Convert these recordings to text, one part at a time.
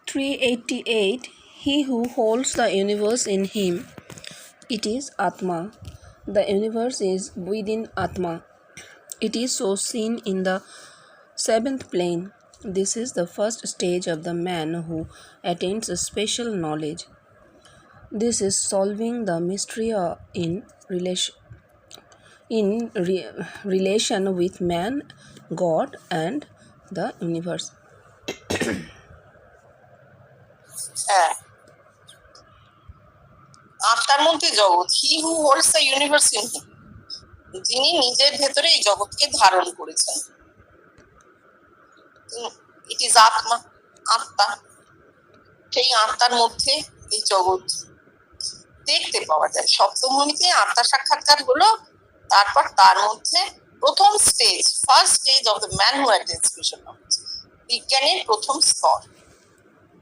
388. He who holds the universe in him, it is Atma. The universe is within Atma. It is so seen in the seventh plane. This is the first stage of the man who attains a special knowledge. This is solving the mystery in relation with man, God, and the universe. হ্যাঁ, আত্মার মধ্যে জগৎ। He who holds the universe in him, যিনি নিজের ভেতরে এই জগৎকে ধারণ করেছেন। ইট ইজ আত্মা, আত্মা। সেই আত্মার মধ্যে এই জগৎ দেখতে পাওয়া যায়। সপ্তমণিতে আত্মা সাক্ষাৎকার হলো, তারপর তার মধ্যে প্রথম stage, first stage of the man who attains special knowledge, বিজ্ঞানের প্রথম স্তর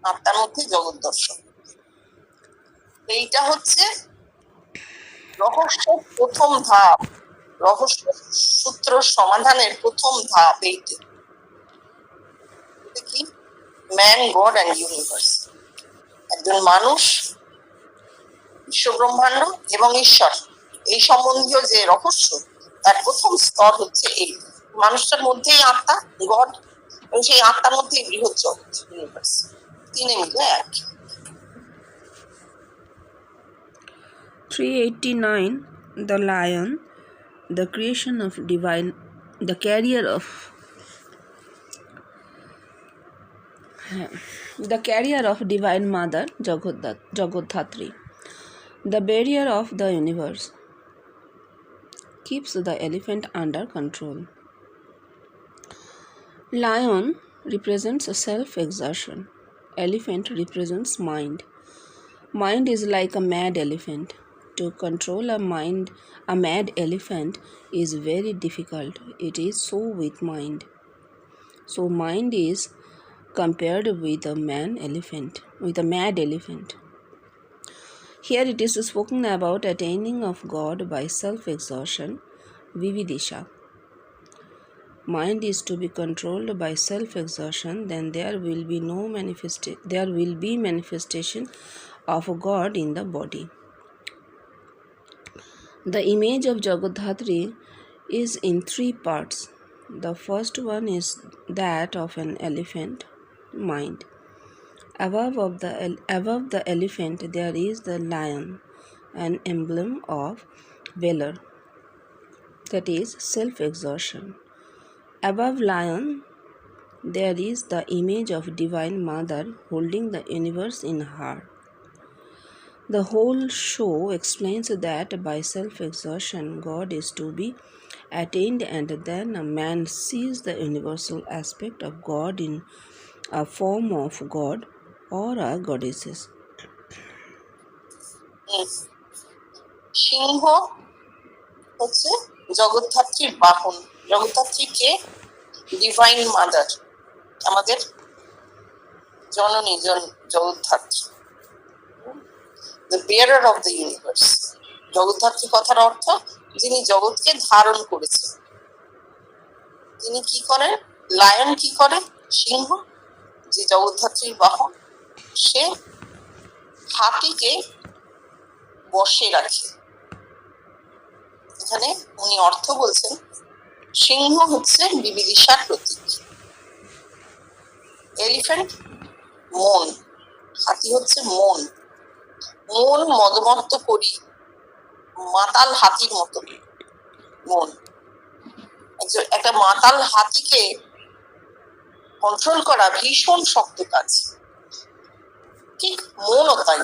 আত্মার মধ্যে জগৎ দর্শন। এইটা হচ্ছে রহস্যের প্রথম ধাপ, রহস্য সূত্র সমাধানের প্রথম ধাপ। এইটা কি? Man, god and universe. একজন মানুষ, বিশ্বব্রহ্মাণ্ড এবং ঈশ্বর, এই সম্বন্ধীয় যে রহস্য, তার প্রথম স্তর হচ্ছে এই মানুষটার মধ্যেই আত্মা, গড, এবং সেই আত্মার মধ্যেই বৃহৎ জগৎ, ইউনিভার্স, তিনে মিলে এক। 389. The lion, the creation of divine, the carrier of divine mother, Jagodhatri, the barrier of the universe, keeps the elephant under control. Lion represents self-exertion. Elephant represents mind. Mind is like a mad elephant. To control a mad elephant is very difficult. It is so with mind. So mind is compared with a mad elephant. Here it is spoken about attaining of God by self-exertion, Vividisha. Mind is to be controlled by self-exertion, then there will be manifestation of God in the body. The image of Jagodhatri is in 3 parts. The first one is that of an elephant, mind. Above the elephant there is the lion, an emblem of valor, that is self-exertion. Above lion there is the image of Divine Mother holding the universe in her. The whole show explains that by self-exertion God is to be attained, and then a man sees the universal aspect of God in a form of God or a goddesses. সিংহ হচ্ছে জগদ্ধাত্রীর বাহন। জগদ্ধাত্রীকে divine mother, আমাদের জননী, Jagaddhatri, the bearer of the universe. Jagaddhatri কথার অর্থ যিনি জগৎকে ধারণ করেছেন। তিনি কি করেন? লায়ন কি করে? সিংহ, যে জগদ্ধাত্রীর বাহন, সে হাতিকে বশে রাখে। এখানে উনি অর্থ বলছেন, সিংহ হচ্ছে বিবিদিশার প্রতীক, এলিফ্যান্ট মন, হাতি হচ্ছে মন। মন মদমত্ত করি, মাতাল হাতির মতো মন। একটা মাতাল হাতিকে কন্ট্রোল করা ভীষণ শক্ত কাজ, ঠিক মনও তাই।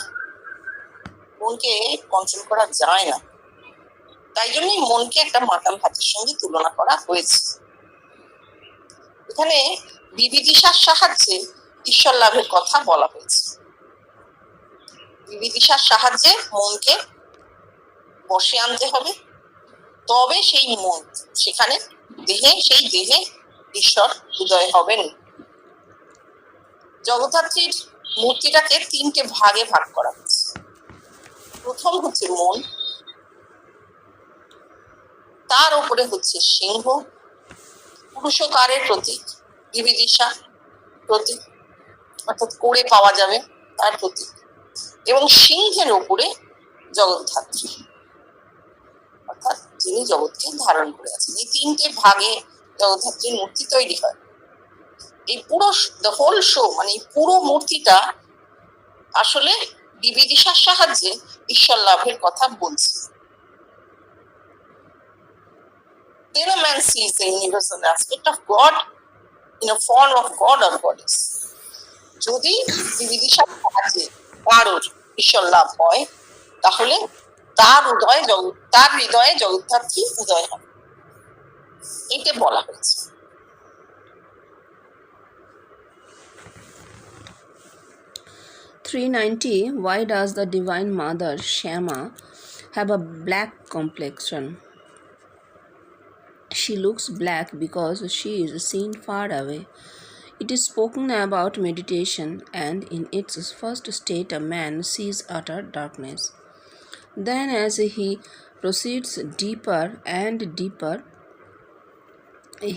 মনকে কন্ট্রোল করা যায় না, তাই জন্যই মনকে একটা মাতাল হাতির সঙ্গে তুলনা করা হয়েছে। এখানে বিবিদিশার সাহায্যে ঈশ্বর লাভের কথা বলা হয়েছে। বিবিদিশার সাহায্যে মনকে বশে আনতে হবে, তবে সেই মন সেখানে সেই দেহে ঈশ্বর উদয় হবেন। জগদ্ধাত্রীর মূর্তিটাকে 3টে ভাগে ভাগ করা হয়েছে। প্রথম হচ্ছে মন, তার উপরে হচ্ছে সিংহ, পুরুষকারের প্রতীক, বিবিদিশা প্রতীক, অর্থাৎ করে পাওয়া যাবে তার প্রতীক, এবং সিংহের ওপরে জগদ্ধাত্রী, অর্থাৎ যিনি জগৎকে ধারণ করে আছেন। এই তিনটে ভাগে জগদ্ধাত্রীর মূর্তি তৈরি হয়। এই পুরো দ্য হোল শো, মানে এই পুরো মূর্তিটা আসলে বিবিদিশার সাহায্যে ঈশ্বর লাভের কথা বলছে। Then a man sees the universal aspect of God in a form of God or goddess. যদি বিবিদিশার সাহায্যে কারোর ঈশ্বর লাভ হয়, তাহলে তার হৃদয়ে জগদ্ধাত্রী উদয় হয়, এটা বলা হয়েছে। 390. Why does the Divine Mother Shama have a black complexion? She looks black because she is seen far away. It is spoken about meditation, and in its first state a man sees utter darkness. Then as he proceeds deeper and deeper,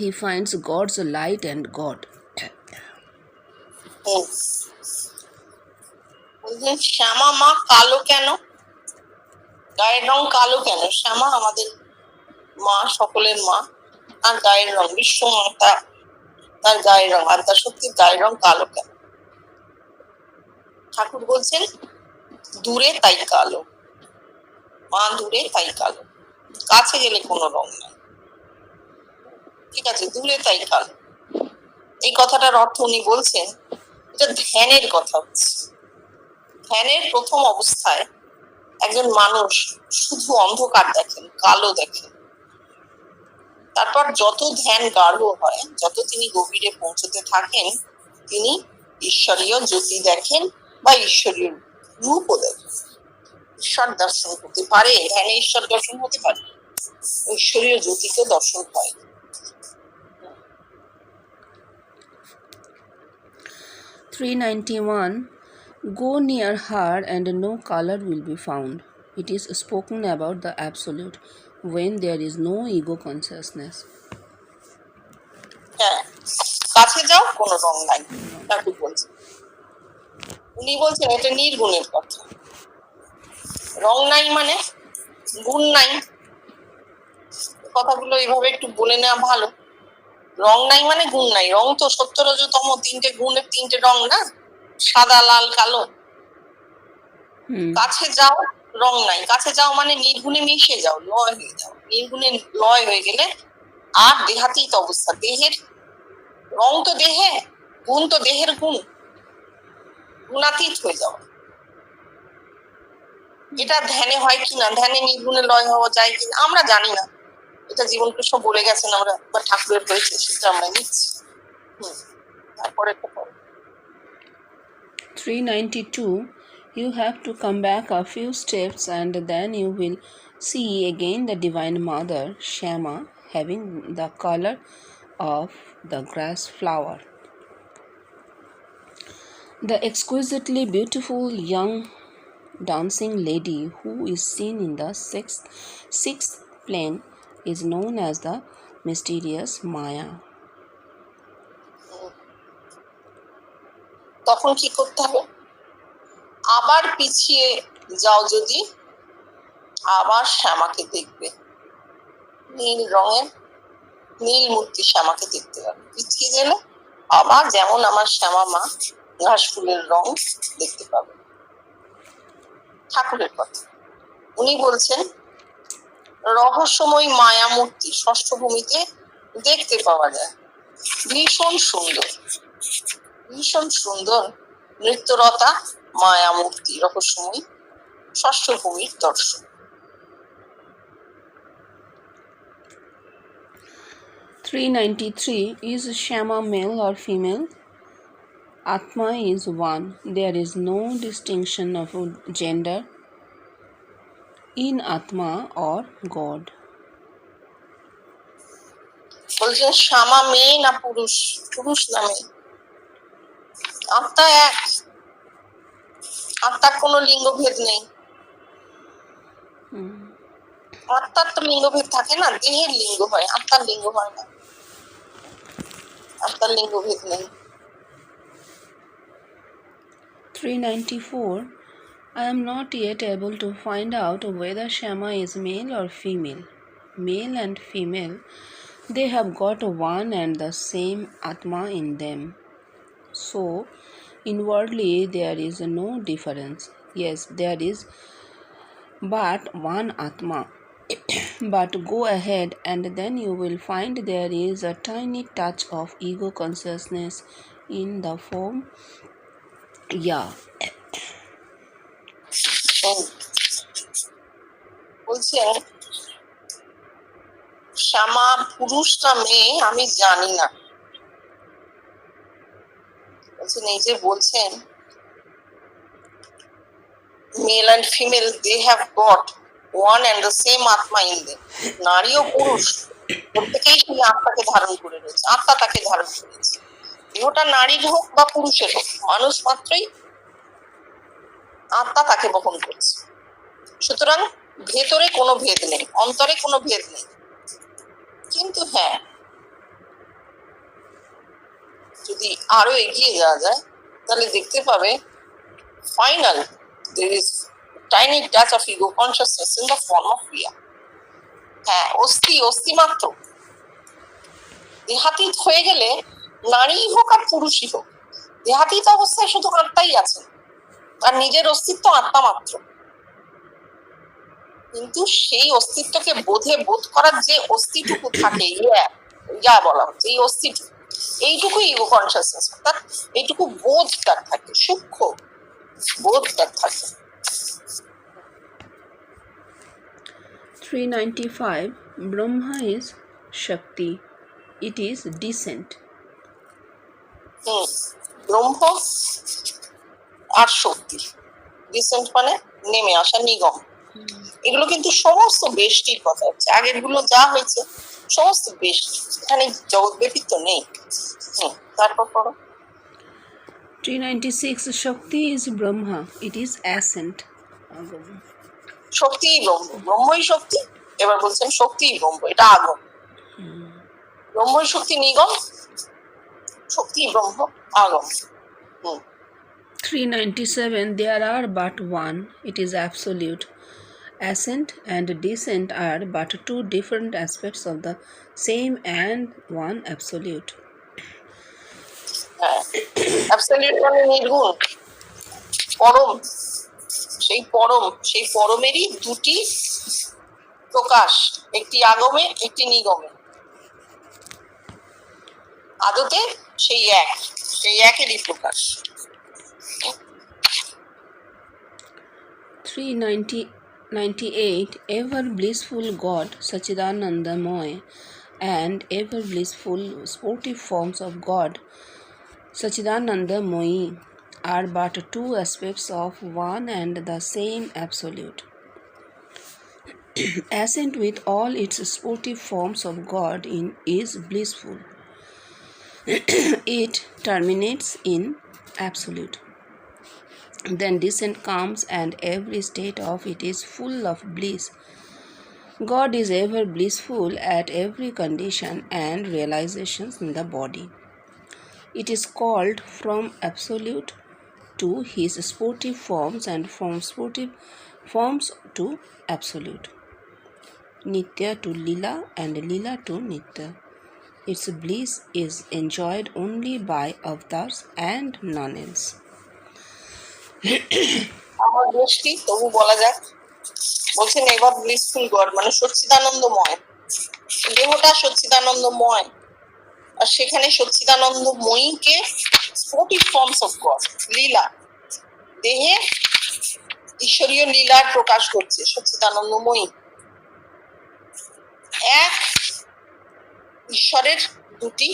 he finds God's light and God. শ্যামা মা কালো কেন? গায়ের রং কালো কেন? শ্যামা আমাদের মা, সকলের মা, আর গায়ের রং বিশ্ব মাতা, তার গায়ের রং, আর তার সত্যির গায়ের রং কালো কেন? ঠাকুর বলছেন দূরে তাই কালো, মা দূরে তাই কালো, কাছে গেলে কোনো রং নাই। ঠিক আছে, দূরে তাই কালো, এই কথাটার অর্থ উনি বলছেন এটা ধ্যানের কথা হচ্ছে। ধ্যানের প্রথম অবস্থায় একজন মানুষ শুধু অন্ধকার দেখেন, কালো দেখেন। তারপর যত ধ্যান গাঢ় হয়, যত তিনি গভীরে পৌঁছতে থাকেন, তিনি ঈশ্বরীয় জ্যোতি দেখেন বা ঈশ্বরীয় রূপও দেখেন। ঈশ্বর দর্শন হতে পারে, ধ্যানে ঈশ্বর দর্শন হতে পারে, ঈশ্বরীয় জ্যোতিকে দর্শন হয়। 391. Go near her and no color will be found. It is spoken about the absolute when there is no ego consciousness. হ্যাঁ, কাছে যাও, কোনো রং নাই, ঠাকুর বলছেন। উনি বলছেন এটা নির্গুণের কথা। রং নাই মানে গুণ নাই, কথাগুলো এইভাবে একটু বলে নেওয়া ভালো। রং নাই মানে গুণ নাই। রং তো সত্য রজ তম, তিনটে গুণের তিনটে রং না, সাদা লাল কালো। কাছে যাও, রং নাই। কাছে যাও মানে নির্গুণে মিশে যাও, লয় হয়ে যাও। নির্গুণে লয় হয়ে গেলে আর দেহাতীত অবস্থা, দেহের রং তো দেহে, গুণ তো দেহের গুণ, গুণাতীত হয়ে যাও। এটা ধ্যানে হয় কিনা, ধ্যানে নির্গুণে লয় হওয়া যায় কিনা আমরা জানি না, এটা জীবন কৃষ্ণ বলে গেছেন, আমরা বা ঠাকুরের হয়েছে সেটা আমরা নিচ্ছি। তারপরে 392. You have to come back a few steps and then you will see again the Divine Mother Shama having the color of the grass flower. The exquisitely beautiful young dancing lady who is seen in the sixth plane is known as the mysterious Maya. তখন কি করতে হবে? আবার পিছিয়ে যাও, যদি আবার শ্যামাকে দেখবে, নীল রঙের নীল মূর্তি শ্যামাকে দেখতে পাবে। পিছিয়ে গেলে আবার যেমন আমার শ্যামা মা ঘাস ফুলের রং দেখতে পাবে। ঠাকুরের কথা উনি বলছেন রহস্যময় মায়া মূর্তি ষষ্ঠ ভূমিতে দেখতে পাওয়া যায়। ভীষণ সুন্দর, ভীষণ সুন্দর নৃত্যরতা মায়া মূর্তি, রহস্যময় ষষ্ঠ ভূমির দর্শন। 393. Is Shama male or female? Atma is one. There is no distinction of gender in Atma or God. বলছেন শ্যামা মেয়ে না পুরুষ? পুরুষ না মেয়ে? আত্মা এক, আত্মার কোনো লিঙ্গভেদ নেই। আত্মার তো লিঙ্গভেদ থাকে না, দেহের লিঙ্গ হয়, আত্মার লিঙ্গ হয় না, আত্মার লিঙ্গভেদ নেই। 394. I am not yet able to find out whether Shama is male or female. Male and female, they have got one and the same Atma in them. So, inwardly, there is no difference. Yes, there is but one Atma. But go ahead and then you will find there is a tiny touch of ego consciousness in the form Ya. বলছেন শ্যামা পুরুষ না মেয়ে আমি জানি না। বলছেন এই যে বলছেন male and female they have got one and the same আত্মা ইন দেম। নারী ও পুরুষ প্রত্যেকেই সেই আত্মাকে ধারণ করে রয়েছে, আত্মা তাকে ধারণ করেছে। দেহটা নারীর হোক বা পুরুষের হোক, মানুষ মাত্রই আত্মা তাকে বহন করছে। সুতরাং ভেতরে কোনো ভেদ নেই, অন্তরে কোনো ভেদ নেই। কিন্তু হ্যাঁ, যদি আরো এগিয়ে যাওয়া যায় তাহলে দেখতে পাবে final there is tiny touch of ego consciousness in the form of Kriya. হ্যাঁ, অস্থি মাত্র দেহাতীত হয়ে গেলে নারী হোক আর পুরুষই হোক, দেহাতীত অবস্থায় শুধু আত্মাই আছে, আর নিজের অস্তিত্ব আত্মা মাত্র। কিন্তু সেই অস্তিত্বকে বোধ করার যে অস্তিটুকু থাকে, ইয়া বলা হচ্ছে, এই অস্তিটুকু, এইটুকু ইগো কনসিয়াসনেস, অর্থাৎ এইটুকু বোধটা থাকে, সূক্ষ্ম বোধটা থাকে। 395. Brahma is Shakti. It is descent. Brahma R Shakti, dissent মানে নেমে আসা, নিগম। এগুলো কিন্তু সমস্ত বেষ্টির কথা হচ্ছে, আগের গুলো যা হয়েছে সমস্ত বেষ্টি, এখানে জগৎ ব্যতীত নেই। তারপর পড়ো। 396. Shakti is Brahma. It is ascent. শক্তিই ব্রহ্ম, ব্রহ্মই শক্তি। এবার বলছেন শক্তিই ব্রহ্ম, এটা আগম। ব্রহ্মই শক্তি নিগম, শক্তি ব্রহ্ম আগম। 397. There are but one. It is absolute. Ascent and descent are but two different aspects of the same and one absolute. Absolute মানে নির্গুণ, পরম। সেই পরমেরই দুটি প্রকাশ, একটি আগমে একটি নিগমে। আদতে সেই একেরই প্রকাশ। 398. Ever blissful God Sachidanandamoy and ever blissful sportive forms of God Sachidanandamoyi are but two aspects of one and the same absolute. Ascent with all its sportive forms of God is blissful. It terminates in absolute. Then descent comes and every state of it is full of bliss. God is ever blissful at every condition and realizations in the body. It is called from absolute to his sportive forms and from sportive forms to absolute. Nitya to Lila and Lila to Nitya. Its bliss is enjoyed only by avatars and none else. আমার দৃষ্টি তবু বলা যাক, বলছেন এবার blissful god মানে সচ্চিদানন্দময়। দেহটা সচ্চিদানন্দময়, আর সেখানে সচ্চিদানন্দময়ীকে স্পোর্টিভ ফর্মস অফ গড, লীলা, দেহে ঈশ্বরীয় লীলার প্রকাশ করছে সচ্চিদানন্দময়ী। এক ঈশ্বরের দুটি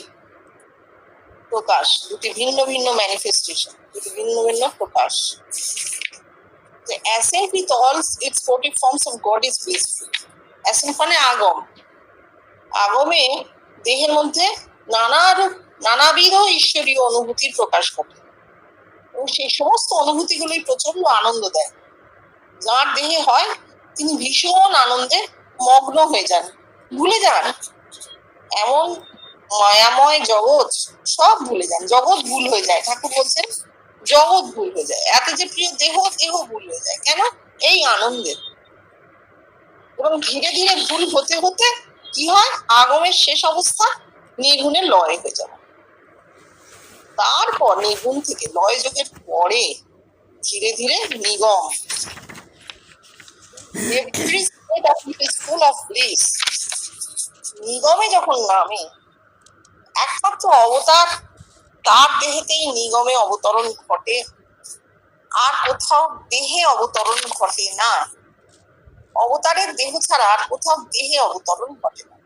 প্রকাশ, দুটি ভিন্ন ভিন্ন ম্যানিফেস্টেশন, দুটি ভিন্ন ভিন্ন প্রকাশ। The ascent with all its sportive forms of God is blissful. Ascent মানে আগম। আগমে দেহের মধ্যে নানাবিধ ঈশ্বরীয় অনুভূতির প্রকাশ ঘটে এবং সেই সমস্ত অনুভূতিগুলোই প্রচন্ড আনন্দ দেয়। যার দেহে হয় তিনি ভীষণ আনন্দে মগ্ন হয়ে যান, ভুলে যান এমন মায়াময় জগৎ, সব ভুলে যান, জগৎ ভুল হয়ে যায়। ঠাকুর বলছেন জগৎ ভুল হয়ে যায়। এত যে প্রিয় দেহ, দেহ ভুল হয়ে যায়। কেন? এই আনন্দের। এবং ধীরে ধীরে ভুল হতে হতে কি হয়? আগমের শেষ অবস্থা নির্গুণে লয় হয়ে যাবে। তারপর নির্গুণ থেকে লয় যোগের পরে ধীরে ধীরে নিগম। Every state of it is full of bliss. নিগমে যখন নামে, একমাত্র অবতার তার দেহেতেই নিগমে অবতরণ ঘটে, আর কোথাও দেহে অবতরণ ঘটে না। অবতারের দেহ ছাড়া আর কোথাও দেহে অবতরণ ঘটে না।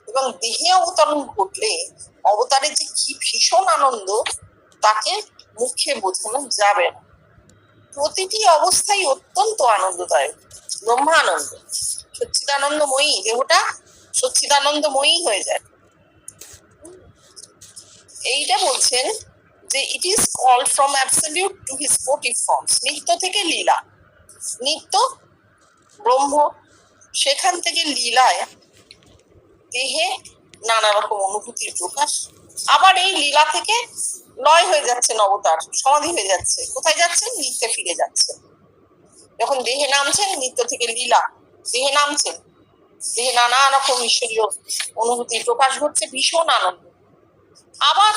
এবং দেহে অবতরণ ঘটলে অবতারের যে কি ভীষণ আনন্দ তাকে মুখে বোঝানো যাবে না। প্রতিটি অবস্থায় অত্যন্ত আনন্দদায়ক, ব্রহ্মানন্দ। সচ্চিদানন্দময়ী, দেহটা সচ্চিদানন্দময়ী হয়ে যায়। এইটা বলছেন যে it is called from absolute to his sportive forms. নিত্য থেকে লীলা, নিত্য ব্রহ্ম, সেখান থেকে লীলায় দেহে নানা রকম অনুভূতির প্রকাশ। আবার এই লীলা থেকে লয় হয়ে যাচ্ছেন অবতার, সমাধি হয়ে যাচ্ছে। কোথায় যাচ্ছেন? নিত্যে ফিরে যাচ্ছেন। যখন দেহে নামছেন, নিত্য থেকে লীলা, দেহে নামছেন, দেহে নানা রকম ঈশ্বরীয় অনুভূতির প্রকাশ ঘটছে, ভীষণ আনন্দ। আবার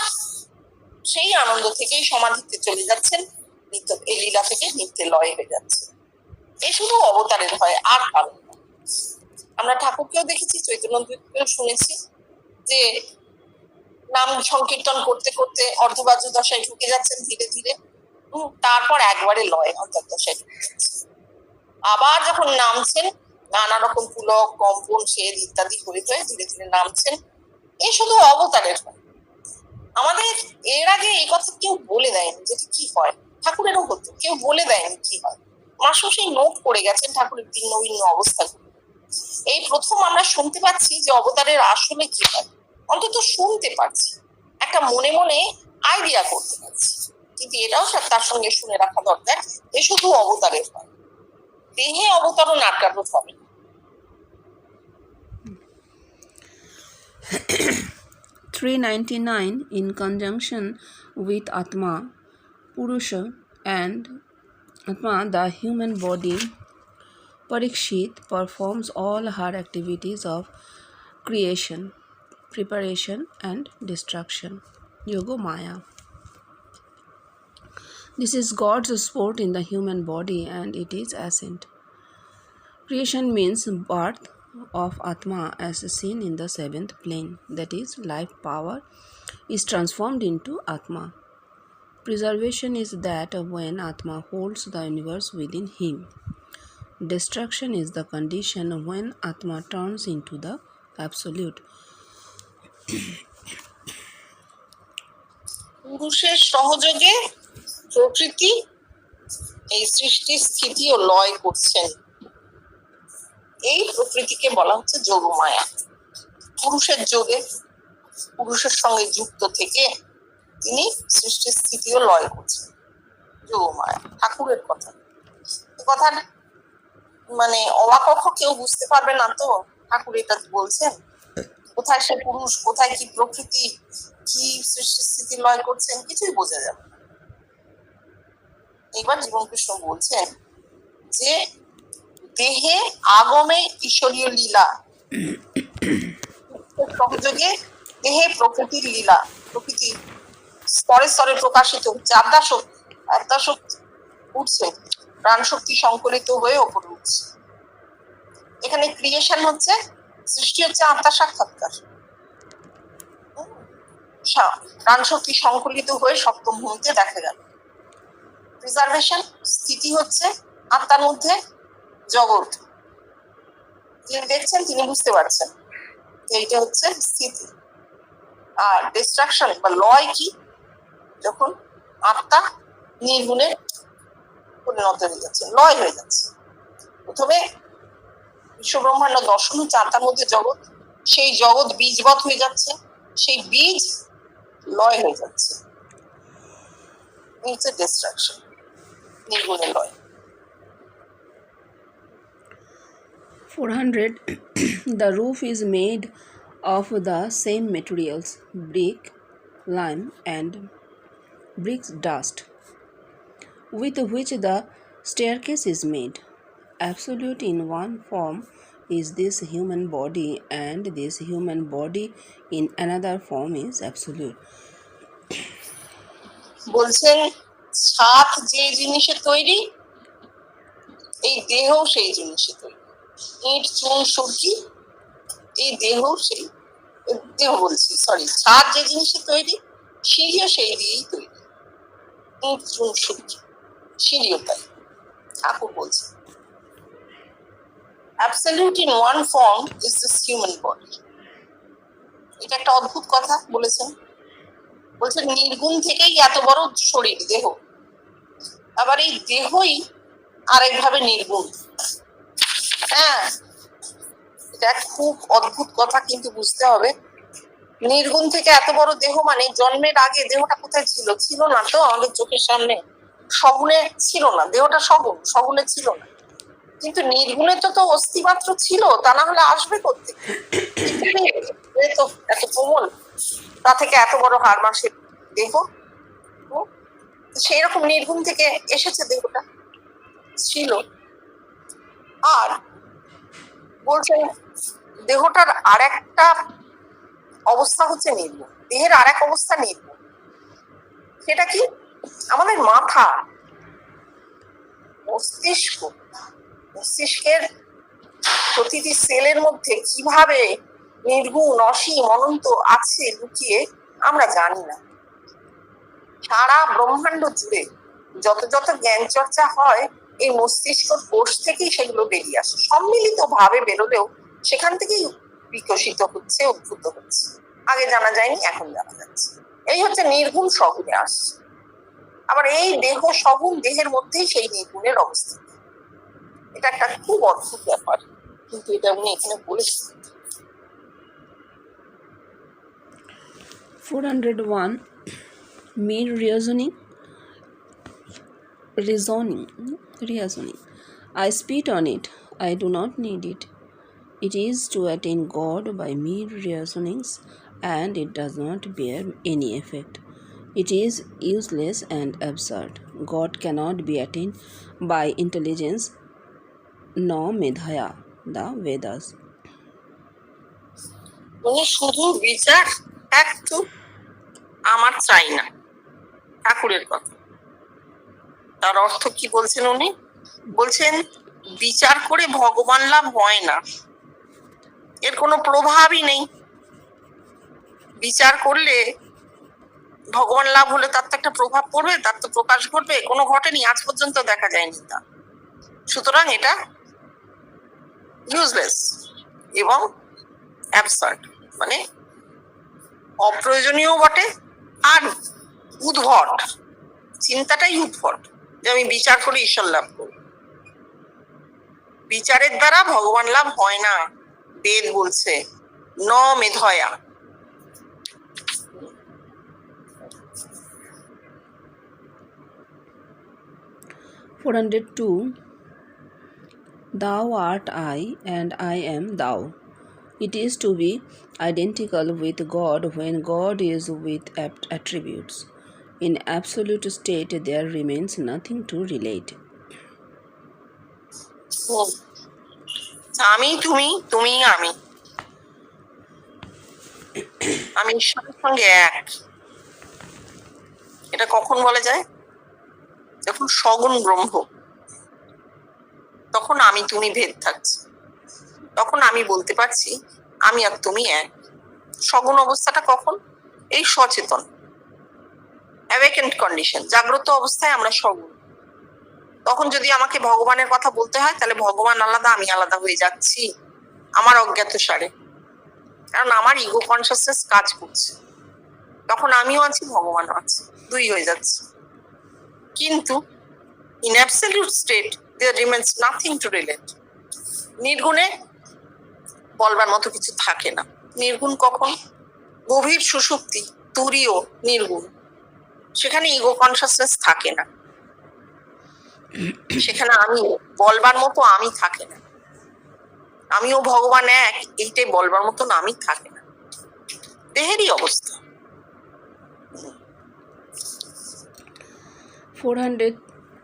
সেই আনন্দ থেকেই সমাধিতে চলে যাচ্ছেন, নিত্য এই লীলা থেকে নিত্যে লয় হয়ে যাচ্ছে। এই শুধু অবতারের হয়, আর কারণ। আমরা ঠাকুরকেও দেখেছি, চৈতন্যকেও শুনেছি যে নাম সংকীর্তন করতে করতে অর্ধবাজ্য দশায় ঢুকে যাচ্ছেন ধীরে ধীরে, তারপর একবারে লয় অন্তর্দশায় ঢুকে যাচ্ছে। আবার যখন নামছেন, নানা রকম পুলক, কম্পন, ছেদ ইত্যাদি করে ধীরে ধীরে নামছেন। এই শুধু অবতারের হয়। আমাদের এর আগে এই কথা কেউ বলে দেয়নি যেটা কি হয়। ঠাকুরেরও হতো, কেউ বলে দেয়নি কি হয়। মাসও সেই নোট করে গেছেন ঠাকুরের ভিন্ন ভিন্ন অবস্থাগুলো। এই প্রথম আমরা শুনতে পাচ্ছি যে অবতারের আসলে কি হয়। অন্তত শুনতে পাচ্ছি, একটা মনে মনে আইডিয়া করতে পারছি। কিন্তু এটাও তার সঙ্গে শুনে রাখা দরকার, এ শুধু অবতারের হয়, দেহে অবতরণ আটকানো হবে। 399 in conjunction with Atma, Purusha and Atma, the human body, Parikshit performs all her activities of creation, preparation and destruction. Yogamaya. This is God's sport in the human body and it is ascent. Creation means birth of Atma as seen in the seventh plane, that is, life power is transformed into Atma. Preservation is that when Atma holds the universe within him. Destruction is the condition when Atma turns into the Absolute. পুরুষের সহযোগে প্রকৃতি এই সৃষ্টি স্থিতি ও লয় করছেন। এই প্রকৃতিকে বলা হচ্ছে যোগমায়া। পুরুষের যোগে, পুরুষের সঙ্গে যুক্ত থেকে তিনি সৃষ্টি স্থিতি ও লয় করছেন, যোগমায়া। ঠাকুরের কথা, কথা মানে অবাকক্ষ কেউ বুঝতে পারবে না তো ঠাকুর এটা বলছেন। কোথায় সে পুরুষ, কোথায় কি প্রকৃতি, কি সৃষ্টি স্থিতি লয় করছেন, কিছুই বোঝা যাবে না। এবার জীবন কৃষ্ণ বলছেন যে দেহে আগমে ঈশ্বরীয় লীলা, সহযোগে দেহে প্রকৃতির লীলা, প্রকৃতি স্তরে স্তরে প্রকাশিত হচ্ছে। আত্মাশক্তি উঠছে, প্রাণ শক্তি সংকলিত হয়ে ওপরে উঠছে। এখানে ক্রিয়েশন হচ্ছে, সৃষ্টি হচ্ছে আত্মার সাক্ষাৎকার। প্রাণ শক্তি সংকলিত হয়ে সপ্তম ভূমিতে দেখা গেল। প্রিজার্ভেশন, স্থিতি হচ্ছে আত্মার মধ্যে জগৎ। যিনি দেখছেন তিনি বুঝতে পারছেন এইটা হচ্ছে স্থিতি। আর ডিস্ট্রাকশন বা লয় কি? যখন আত্মা নির্গুণে পরিণত হয়ে যাচ্ছে, লয় হয়ে যাচ্ছে। প্রথমে বিশ্ব ব্রহ্মাণ্ড দর্শন হচ্ছে আত্মার মধ্যে জগৎ, সেই জগৎ বীজবৎ হয়ে যাচ্ছে, সেই বীজ লয় হয়ে যাচ্ছে। It's a destruction. নির্গুণে লয়। 400. The roof is made of the same materials, brick, lime, and brick's dust. with which the staircase is made. Absolute in one form is this human body, and this human body in another form is absolute. বলছেন ছাদ যে জিনিসে তৈরি, এই দেহ সেই জিনিসে তৈরি। ইট চুন সুরকি, এই দেহ সেই দেহ বলছি, সরি, ছাদ যে জিনিসে তৈরি, সিঁড়িও সেই দিয়েই তৈরি। ইট চুন সুরকি, সিঁড়িও তাই। ঠাকুর বলছে absolute in one form is this human body. এটা একটা অদ্ভুত কথা বলেছেন। বলছেন নির্গুণ থেকেই এত বড় শরীর দেহ, আবার এই দেহই আরেকভাবে নির্গুণ। হ্যাঁ, এটা খুব অদ্ভুত কথা, কিন্তু বুঝতে হবে নির্গুণ থেকে এত বড় দেহ মানে জন্মের আগে দেহটা কোথায় ছিল? ছিল না তো আমাদের চোখের সামনে, সগুণে ছিল না, দেহটা সগুণ, সগুণে ছিল না। কিন্তু নির্গুণে তো অস্থিমাত্র ছিল, তা না হলে আসবে কোথেকে? তো এত কোমল, তা থেকে এত বড় হাড় মাংসের দেহ, সেই রকম নির্গুণ থেকে এসেছে দেহটা, ছিল। আর বলছেন দেহটার আর একটা অবস্থা হচ্ছে নির্গুণ, দেহের আর এক অবস্থা নির্গুণ। সেটা কি? আমাদের মাথা, মস্তিষ্ক, মস্তিষ্কের প্রতিটি সেলের মধ্যে কিভাবে নির্গুণ অসীম অনন্ত আছে লুকিয়ে আমরা জানি না। সারা ব্রহ্মাণ্ড জুড়ে যত যত জ্ঞান চর্চা হয় এই মস্তিষ্ক কোষ থেকেই সেগুলো বেরিয়ে আসে, সম্মিলিত ভাবে বেরোলেও সেখান থেকেই বিকশিত হচ্ছে, উদ্ভূত হচ্ছে। আগে জানা যায়নি, এখন জানা যাচ্ছে। এই হচ্ছে নির্গুণ সগুণে আসছে। আবার এই দেহ সগুণ, দেহের মধ্যেই সেই নির্গুণের অবস্থা। এটা একটা খুব অদ্ভুত ব্যাপার, কিন্তু এটা উনি এখানে বলেছেন। 401 mere reasoning. I spit on it, I do not need it. It is to attain God by mere reasonings, and it does not bear any effect. It is useless and absurd. God cannot be attained by intelligence, nor medhaya, the Vedas. উনি শুধু বিচার একটু আমার চাই না, ঠাকুরের কথা। তার অর্থ কি বলছেন উনি? বলছেন বিচার করে ভগবান লাভ হয় না, এর কোনো প্রভাবই নেই। বিচার করলে ভগবান লাভ হলে তার তো একটা প্রভাব পড়বে, তার তো প্রকাশ ঘটবে, কোনো ঘটেনি, আজ পর্যন্ত দেখা যায়নি তা। সুতরাং এটা ইউজলেস এবং অ্যাবসার্ড, মানে অপ্রয়োজনীয় বটে, আর উদ্ভট, চিন্তাটাই উদ্ভট যে আমি বিচার করে ঈশ্বর লাভ করি। বিচারের দ্বারা ভগবান লাভ হয় না, বেদ বলছে ন মেধয়া। 402 Thou art I, and I am thou. It is to be identical with God when God is with attributes. In absolute state, there remains nothing to relate. আমি তুমি, তুমি আমি, আমি ঈশ্বরের সঙ্গে এক। এটা কখন বলা যায়? যখন সগুণ ব্রহ্ম, তখন আমি তুমি ভেদ থাকছে, তখন আমি বলতে পারছি আমি আর তুমি এক। সগুণ অবস্থাটা কখন? এই সচেতন অ্যাওয়েকেন্ড কন্ডিশন, জাগ্রত অবস্থায় আমরা সগুণ। তখন যদি আমাকে ভগবানের কথা বলতে হয়, তাহলে ভগবান আলাদা, আমি আলাদা হয়ে যাচ্ছি আমার অজ্ঞাত সারে, কারণ আমার ইগো কনসিয়াসনেস কাজ করছে। তখন আমিও আছি, ভগবানও আছে, দুই হয়ে যাচ্ছে। কিন্তু in absolute state there remains nothing to relate. নির্গুণে বলবার মতো কিছু থাকে না। নির্গুণ কখন? গভীর সুষুপ্তি, তুরীয় নির্গুণ, সেখানে ইগো কনসিয়াসনেস থাকে না, সেখানে আমি বলবার মতো আমি থাকে না, আমিও ভগবান এক, এইটাই বলবার মতন আমি থাকে না, দেহেরই অবস্থা। 403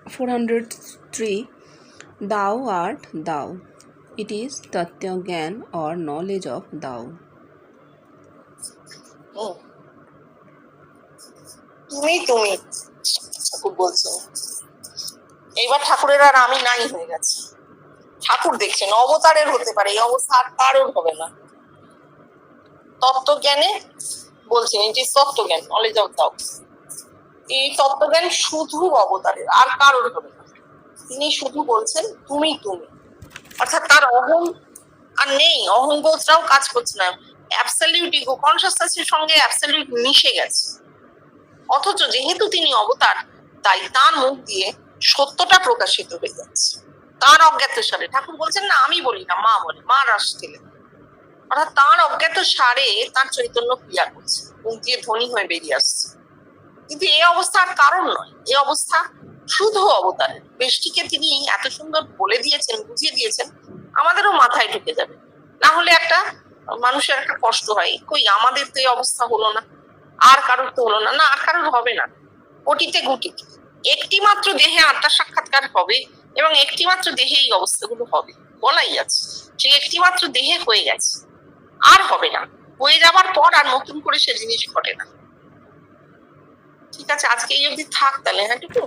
403 Thou art thou. It is Tatya Gyan or knowledge of thou. তুমি তুমি ঠাকুর বলছেন। এইবার ঠাকুরের আর আমি নাই হয়ে গেছে। ঠাকুর দেখছেন অবতারের হতে পারে, এই অবস্থা আর কারোর হবে না। তত্ত্বজ্ঞানে বলছেন এটি তত্ত্বজ্ঞান, নলেজ অফ দাও। এই তত্ত্বজ্ঞান শুধু অবতারের, আর কারোর হবে না। তিনি শুধু বলছেন তুমি তুমি, অর্থাৎ তার অহং আর নেই, অহংবোধটাও কাজ করছে না। অ্যাবসলিউট ইগো কনসাসনেসের সঙ্গে অ্যাবসলিউট মিশে গেছে। অথচ যেহেতু তিনি অবতার, তাই তার মুখ দিয়ে সত্যটা প্রকাশিত হয়ে যাচ্ছে তার অজ্ঞাত সারে। ঠাকুর বলছেন না আমি বলি না, মা বলে, মা রাস ঠেলে। অর্থাৎ তার অজ্ঞাত সারে তার চৈতন্য ক্রিয়া করছে, মুখ দিয়ে ধ্বনি হয়ে বেরিয়ে আসছে। কিন্তু এই অবস্থা আর কারণ নয়, এই অবস্থা শুধু অবতারের। বেশটিকে তিনি এত সুন্দর বলে দিয়েছেন, বুঝিয়ে দিয়েছেন, আমাদেরও মাথায় ঢুকে যাবে। না হলে একটা মানুষের একটা কষ্ট হয়, কই আমাদের তো এই অবস্থা হলো না, আর কারোর তো হলো না। না, আর কারোর হবে না। কোটিতে গুটি একটি মাত্র দেহে আত্মার সাক্ষাৎকার হবে এবং একটি মাত্র দেহে এই অবস্থাগুলো হবে, বলাই আছে। সেই একটি মাত্র দেহে হয়ে গেছে, আর হবে না। হয়ে যাবার পর আর নতুন করে সে জিনিস ঘটে না। ঠিক আছে, আজকে এই অবধি থাক তাহলে। হ্যাঁ টুকু।